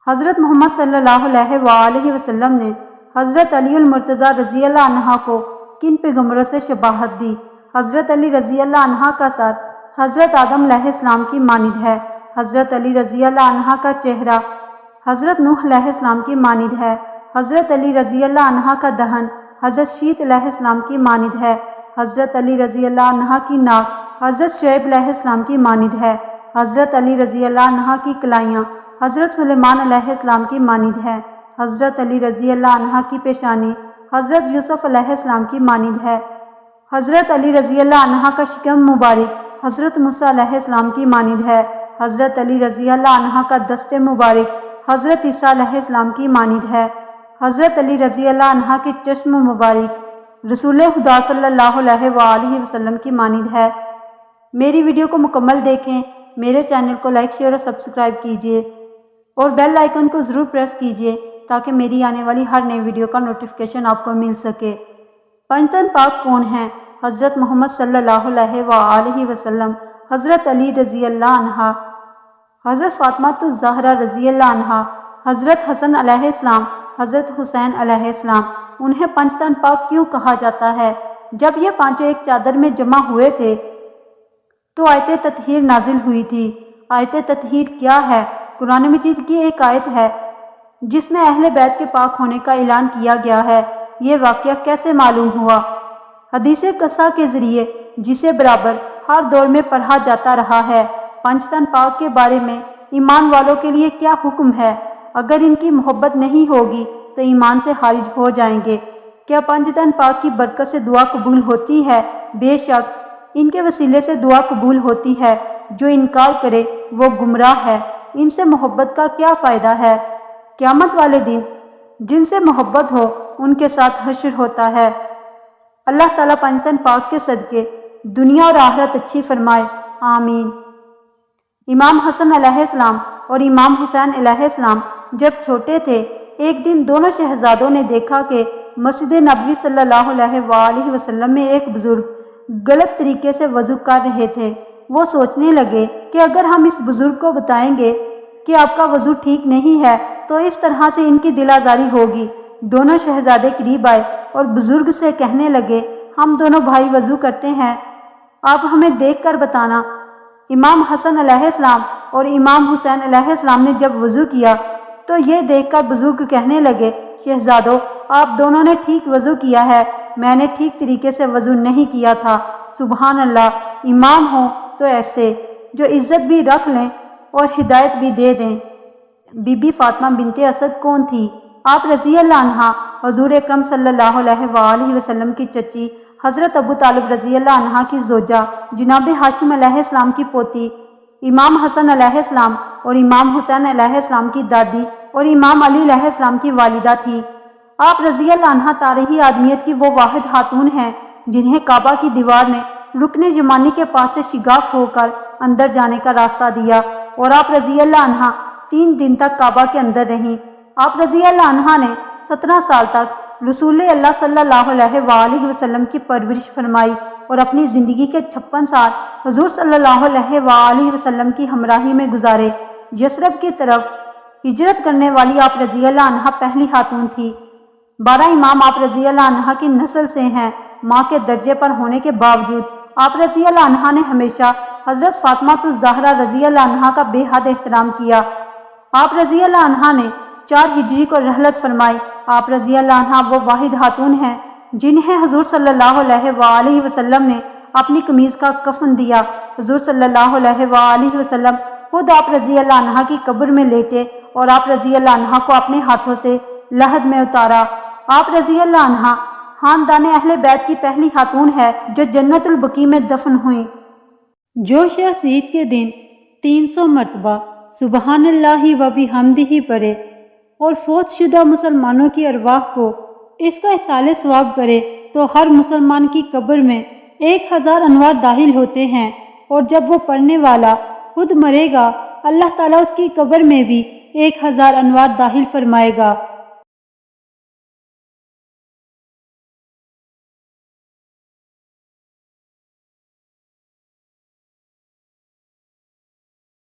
حضرت محمد صلی اللہ علیہ وآلہ وسلم نے حضرت علی المرتضیٰ رضی اللہ عنہ کو کن پیغمبروں سے شباہت دی؟ حضرت علی رضی اللہ عنہ کا سر حضرت آدم علیہ السلام کی مانند ہے۔ حضرت علی رضی اللہ عنہ کا چہرہ حضرت نوح علیہ السلام کی مانند ہے۔ حضرت علی رضی اللہ عنہ کا دہن حضرت شیت علیہ السلام کی مانند ہے۔ حضرت علی رضی اللہ عنہ کی ناک حضرت شعیب علیہ السلام کی مانند ہے۔ حضرت علی رضی اللہ عنہ کی کلائیاں حضرت سلیمان علیہ السلام کی مانند ہے۔ حضرت علی رضی اللہ عنہ کی پیشانی حضرت یوسف علیہ السلام کی مانند ہے۔ حضرت علی رضی اللہ عنہ کا شکم مبارک حضرت موسیٰ علیہ السلام کی مانند ہے۔ حضرت علی رضی اللہ عنہ کا دست مبارک حضرت عیسیٰ علیہ السلام کی مانند ہے۔ حضرت علی رضی اللہ عنہ کے چشم مبارک رسول خدا صلی اللہ علیہ وآلہ وسلم کی مانند ہے۔ میری ویڈیو کو مکمل دیکھیں، میرے چینل کو لائک شیئر اور سبسکرائب کیجیے اور بیل آئیکن کو ضرور پریس کیجیے تاکہ میری آنے والی ہر نئی ویڈیو کا نوٹیفیکیشن آپ کو مل سکے۔ پنج تن پاک کون ہیں؟ حضرت محمد صلی اللہ علیہ وآلہ وسلم، حضرت علی رضی اللہ عنہ، حضرت فاطمہ الزہرا رضی اللہ عنہ، حضرت حسن علیہ السلام، حضرت حسین علیہ السلام۔ انہیں پنج تن پاک کیوں کہا جاتا ہے؟ جب یہ پانچوں ایک چادر میں جمع ہوئے تھے تو آیت تطہیر نازل ہوئی تھی۔ آیت تطہیر کیا ہے؟ قرآن مجید کی ایک آیت ہے جس میں اہل بیت کے پاک ہونے کا اعلان کیا گیا ہے۔ یہ واقعہ کیسے معلوم ہوا؟ حدیث قصہ کے ذریعے، جسے برابر ہر دور میں پڑھا جاتا رہا ہے۔ پنج تن پاک کے بارے میں ایمان والوں کے لیے کیا حکم ہے؟ اگر ان کی محبت نہیں ہوگی تو ایمان سے خارج ہو جائیں گے۔ کیا پنج تن پاک کی برکت سے دعا قبول ہوتی ہے؟ بے شک ان کے وسیلے سے دعا قبول ہوتی ہے۔ جو انکار کرے وہ گمراہ ہے۔ ان سے محبت کا کیا فائدہ ہے؟ قیامت والے دن جن سے محبت ہو ان کے ساتھ حشر ہوتا ہے۔ اللہ تعالیٰ پنج تن پاک کے صدقے دنیا اور آخرت اچھی فرمائے، آمین۔ امام حسن علیہ السلام اور امام حسین علیہ السلام جب چھوٹے تھے، ایک دن دونوں شہزادوں نے دیکھا کہ مسجد نبوی صلی اللہ علیہ وآلہ وسلم میں ایک بزرگ غلط طریقے سے وضو کر رہے تھے۔ وہ سوچنے لگے کہ اگر ہم اس بزرگ کو بتائیں گے کہ آپ کا وضو ٹھیک نہیں ہے تو اس طرح سے ان کی دل آزاری ہوگی۔ دونوں شہزادے قریب آئے اور بزرگ سے کہنے لگے، ہم دونوں بھائی وضو کرتے ہیں، آپ ہمیں دیکھ کر بتانا۔ امام حسن علیہ السلام اور امام حسین علیہ السلام نے جب وضو کیا تو یہ دیکھ کر بزرگ کہنے لگے، شہزادوں آپ دونوں نے ٹھیک وضو کیا ہے، میں نے ٹھیک طریقے سے وضو نہیں کیا تھا۔ سبحان اللہ، امام ہوں تو ایسے جو عزت بھی رکھ لیں اور ہدایت بھی دے دیں۔ بی بی فاطمہ بنت اسد کون تھی؟ آپ رضی اللہ عنہ حضور اکرم صلی اللہ علیہ وآلہ وسلم کی چچی حضرت ابو طالب رضی اللہ عنہ کی زوجہ جناب ہاشم علیہ السلام کی پوتی، امام حسن علیہ السلام اور امام حسین علیہ السلام کی دادی اور امام علی علیہ السلام کی والدہ تھی۔ آپ رضی اللہ عنہ تاریخی آدمیت کی وہ واحد خاتون ہیں جنہیں کعبہ کی دیوار نے رکن یمانی کے پاس سے شگاف ہو کر اندر جانے کا راستہ دیا، اور آپ رضی اللہ عنہ 3 دن تک کعبہ کے اندر رہیں۔ آپ رضی اللہ عنہ نے 17 سال تک رسول اللہ صلی اللہ علیہ وآلہ وسلم کی پرورش فرمائی اور اپنی زندگی کے 56 سال حضور صلی اللہ علیہ وآلہ وسلم کی ہمراہی میں گزارے۔ یثرب کی طرف ہجرت کرنے والی آپ رضی اللہ عنہ پہلی خاتون تھی۔ 12 امام آپ رضی اللہ عنہ کی نسل سے ہیں۔ ماں کے درجے پر ہونے کے باوجود آپ رضی اللہ عنہ نے ہمیشہ حضرت فاطمہ الزہرا رضی اللہ عنہ کا بے حد احترام کیا۔ آپ رضی اللہ عنہ نے 4 ہجری کو رحلت فرمائی۔ آپ رضی اللہ عنہ وہ واحد خاتون ہیں جنہیں حضور صلی اللہ علیہ وآلہ وسلم نے اپنی قمیض کا کفن دیا۔ حضور صلی اللہ علیہ وآلہ وسلم خود آپ رضی اللہ عنہ کی قبر میں لیٹے اور آپ رضی اللہ عنہ کو اپنے ہاتھوں سے لحد میں اتارا۔ آپ رضی اللہ عنہ خاندان اہل بیت کی پہلی خاتون ہے جو جنت البقیع میں دفن ہوئیں۔ جو شخص عید کے دن 300 مرتبہ سبحان اللہ و بحمدہ پڑھے اور فوت شدہ مسلمانوں کی ارواح کو اس کا ایصال ثواب کرے تو ہر مسلمان کی قبر میں 1000 انوار داخل ہوتے ہیں، اور جب وہ پڑھنے والا خود مرے گا اللہ تعالیٰ اس کی قبر میں بھی 1000 انوار داخل فرمائے گا۔